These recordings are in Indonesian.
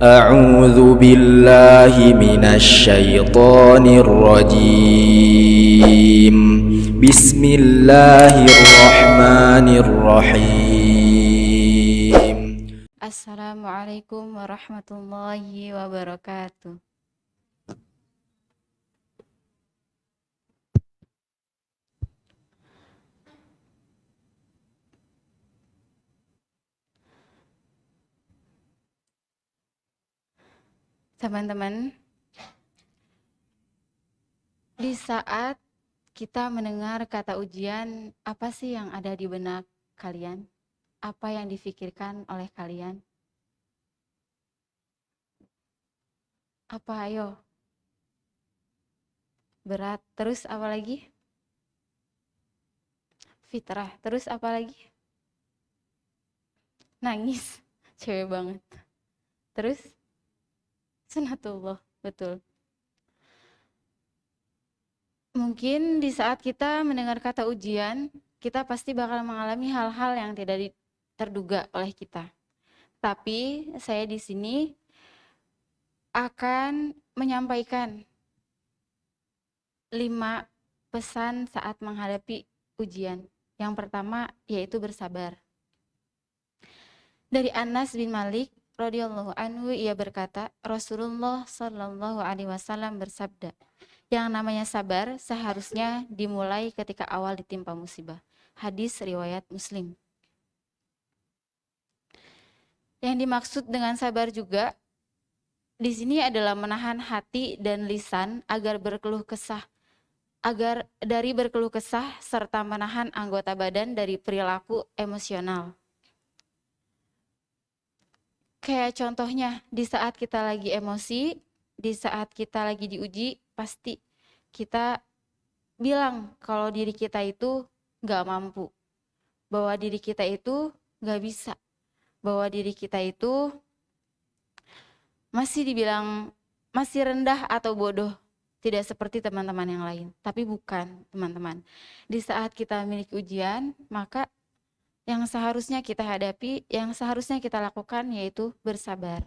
أعوذ بالله من الشيطان الرجيم بسم الله الرحمن الرحيم. Assalamualaikum warahmatullahi wabarakatuh. Teman-teman, di saat kita mendengar kata ujian, apa sih yang ada di benak kalian? Apa yang difikirkan oleh kalian? Apa ayo? Berat. Terus apa lagi? Fitrah. Terus apa lagi? Nangis. Cewek banget. Terus? Sunatullah. Betul. Mungkin di saat kita mendengar kata ujian, kita pasti bakal mengalami hal-hal yang tidak terduga oleh kita. Tapi saya di sini akan menyampaikan 5 pesan saat menghadapi ujian. Yang pertama yaitu bersabar. Dari Anas bin Malik radhiyallahu anhu, ia berkata, Rasulullah shallallahu alaihi wasallam bersabda, yang namanya sabar seharusnya dimulai ketika awal ditimpa musibah. Hadis riwayat Muslim. Yang dimaksud dengan sabar juga di sini adalah menahan hati dan lisan agar dari berkeluh kesah serta menahan anggota badan dari perilaku emosional. Kayak contohnya di saat kita lagi emosi, di saat kita lagi diuji, pasti kita bilang kalau diri kita itu gak mampu, bahwa diri kita itu gak bisa, bahwa diri kita itu masih dibilang masih rendah atau bodoh, tidak seperti teman-teman yang lain. Tapi bukan, teman-teman. Di saat kita memiliki ujian, maka yang seharusnya kita hadapi, yang seharusnya kita lakukan yaitu bersabar.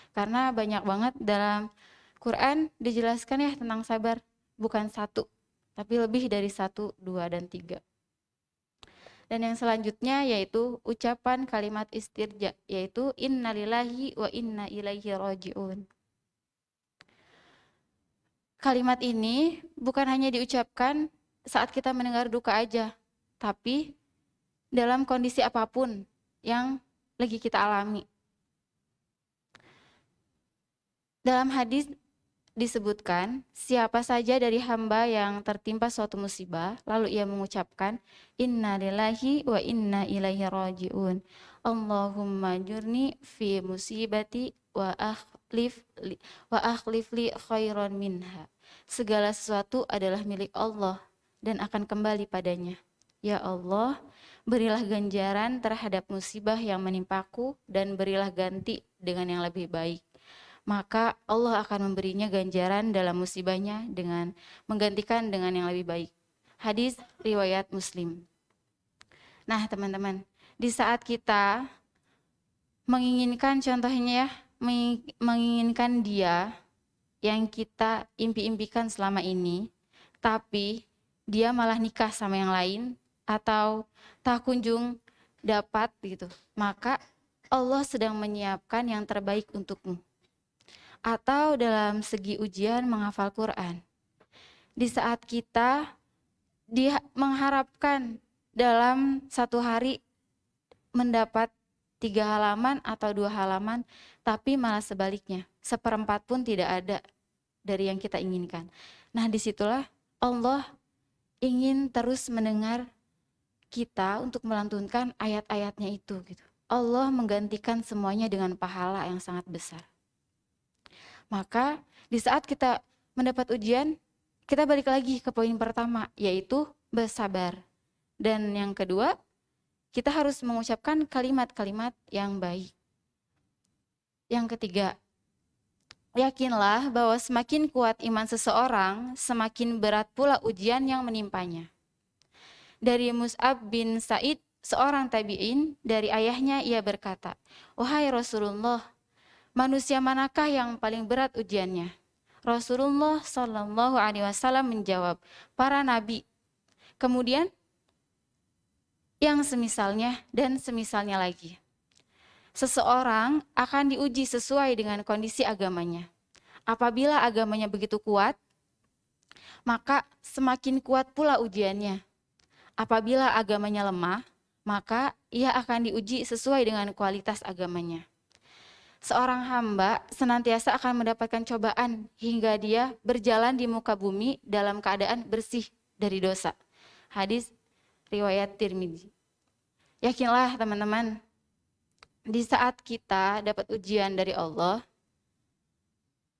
Karena banyak banget dalam Quran dijelaskan ya tentang sabar. Bukan satu, tapi lebih dari 1, 2, dan 3. Dan yang selanjutnya yaitu ucapan kalimat istirja, yaitu innalillahi wa inna ilaihi raji'un. Kalimat ini bukan hanya diucapkan saat kita mendengar duka aja, tapi dalam kondisi apapun yang lagi kita alami. Dalam hadis disebutkan, siapa saja dari hamba yang tertimpa suatu musibah, lalu ia mengucapkan, Inna lillahi wa inna ilaihi raji'un. Allahumma jurni fi musibati wa akhlif li khairan minha. Segala sesuatu adalah milik Allah dan akan kembali padanya. Ya Allah, berilah ganjaran terhadap musibah yang menimpaku dan berilah ganti dengan yang lebih baik. Maka Allah akan memberinya ganjaran dalam musibahnya dengan menggantikan dengan yang lebih baik. Hadis riwayat Muslim. Nah, teman-teman, di saat kita menginginkan contohnya ya, menginginkan dia yang kita impi-impikan selama ini, tapi dia malah nikah sama yang lain atau tak kunjung dapat gitu, maka Allah sedang menyiapkan yang terbaik untukmu. Atau dalam segi ujian menghafal Quran, di saat kita mengharapkan dalam satu hari mendapat 3 halaman atau 2 halaman, tapi malah sebaliknya, 1/4 pun tidak ada dari yang kita inginkan. Nah, disitulah Allah ingin terus mendengar kita untuk melantunkan ayat-ayatnya itu gitu. Allah menggantikan semuanya dengan pahala yang sangat besar. Maka di saat kita mendapat ujian, kita balik lagi ke poin pertama, yaitu bersabar. Dan yang kedua, kita harus mengucapkan kalimat-kalimat yang baik. Yang ketiga, yakinlah bahwa semakin kuat iman seseorang, semakin berat pula ujian yang menimpanya. Dari Mus'ab bin Sa'id, seorang tabi'in, dari ayahnya ia berkata, Wahai Rasulullah, manusia manakah yang paling berat ujiannya? Rasulullah Shallallahu Alaihi Wasallam menjawab, para nabi. Kemudian yang semisalnya dan semisalnya lagi. Seseorang akan diuji sesuai dengan kondisi agamanya. Apabila agamanya begitu kuat, maka semakin kuat pula ujiannya. Apabila agamanya lemah, maka ia akan diuji sesuai dengan kualitas agamanya. Seorang hamba senantiasa akan mendapatkan cobaan hingga dia berjalan di muka bumi dalam keadaan bersih dari dosa. Hadis riwayat Tirmidzi. Yakinlah teman-teman, di saat kita dapat ujian dari Allah,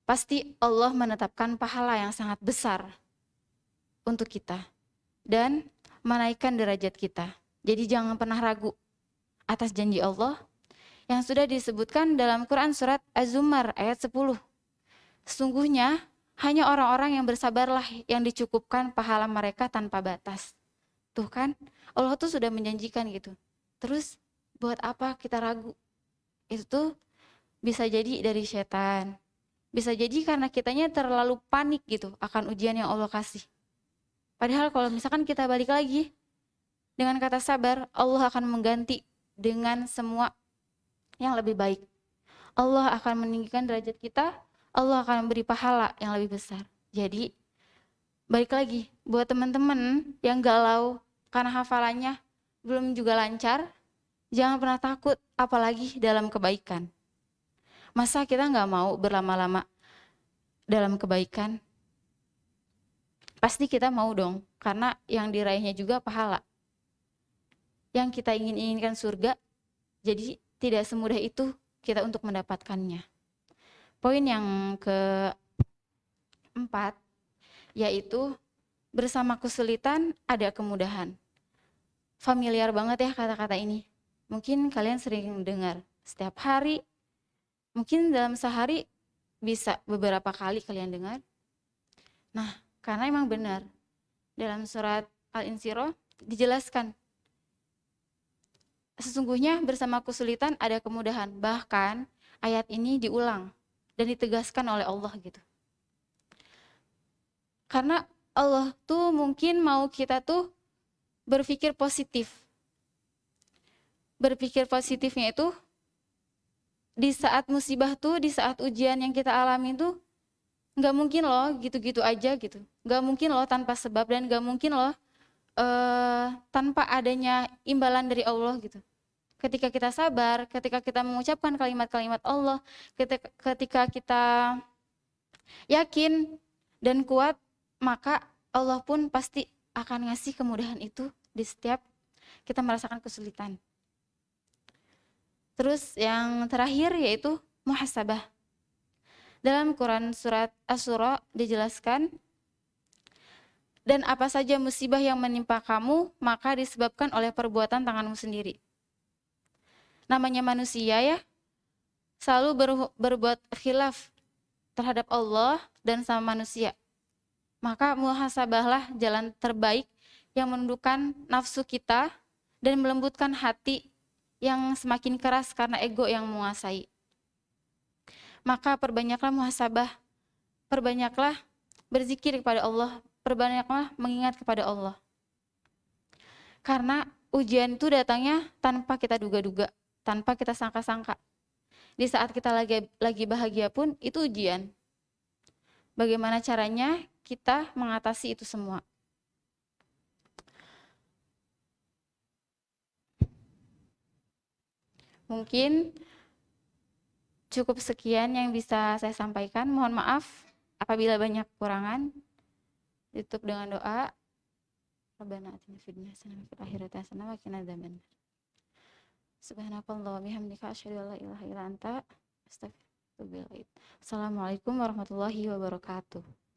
pasti Allah menetapkan pahala yang sangat besar untuk kita dan menaikkan derajat kita. Jadi jangan pernah ragu atas janji Allah yang sudah disebutkan dalam Quran surat Az-Zumar ayat 10. Sesungguhnya hanya orang-orang yang bersabarlah yang dicukupkan pahala mereka tanpa batas. Tuh kan, Allah tuh sudah menjanjikan gitu. Terus buat apa kita ragu? Itu tuh bisa jadi dari setan. Bisa jadi karena kitanya terlalu panik gitu akan ujian yang Allah kasih. Padahal kalau misalkan kita balik lagi dengan kata sabar, Allah akan mengganti dengan semua yang lebih baik. Allah akan meninggikan derajat kita, Allah akan memberi pahala yang lebih besar. Jadi, balik lagi, buat teman-teman yang galau karena hafalannya belum juga lancar, jangan pernah takut, apalagi dalam kebaikan. Masa kita nggak mau berlama-lama dalam kebaikan? Pasti kita mau dong, karena yang diraihnya juga pahala. Yang kita inginkan surga, jadi tidak semudah itu kita untuk mendapatkannya. Poin yang keempat, yaitu bersama kesulitan ada kemudahan. Familiar banget ya kata-kata ini. Mungkin kalian sering dengar setiap hari, mungkin dalam sehari bisa beberapa kali kalian dengar. Nah, karena emang benar, dalam surat Al-Insyirah dijelaskan, sesungguhnya bersama kesulitan ada kemudahan. Bahkan ayat ini diulang dan ditegaskan oleh Allah gitu. Karena Allah tuh mungkin mau kita tuh berpikir positif. Berpikir positifnya itu di saat musibah tuh, di saat ujian yang kita alami tuh nggak mungkin loh gitu-gitu aja gitu. Nggak mungkin loh tanpa sebab dan nggak mungkin loh tanpa adanya imbalan dari Allah gitu. Ketika kita sabar, ketika kita mengucapkan kalimat-kalimat Allah, ketika kita yakin dan kuat, maka Allah pun pasti akan ngasih kemudahan itu di setiap kita merasakan kesulitan. Terus yang terakhir yaitu muhasabah. Dalam Quran surat Asy-Syura dijelaskan, dan apa saja musibah yang menimpa kamu, maka disebabkan oleh perbuatan tanganmu sendiri. Namanya manusia ya, selalu berbuat khilaf terhadap Allah dan sama manusia. Maka muhasabahlah jalan terbaik yang menundukkan nafsu kita dan melembutkan hati yang semakin keras karena ego yang menguasai. Maka perbanyaklah muhasabah, perbanyaklah berzikir kepada Allah, perbanyaklah mengingat kepada Allah. Karena ujian itu datangnya tanpa kita duga-duga, tanpa kita sangka-sangka. Di saat kita lagi bahagia pun itu ujian. Bagaimana caranya kita mengatasi itu semua? Mungkin cukup sekian yang bisa saya sampaikan. Mohon maaf apabila banyak kekurangan. Ditutup dengan doa. Rabbana atina fid dunya hasanah wa fil akhirati hasanah wa qina adzabannar. Subhanakallah wa bihamdika asyhadu an la ilaha illa anta astaghfiruka wa atubu ilaik. Assalamualaikum warahmatullahi wabarakatuh.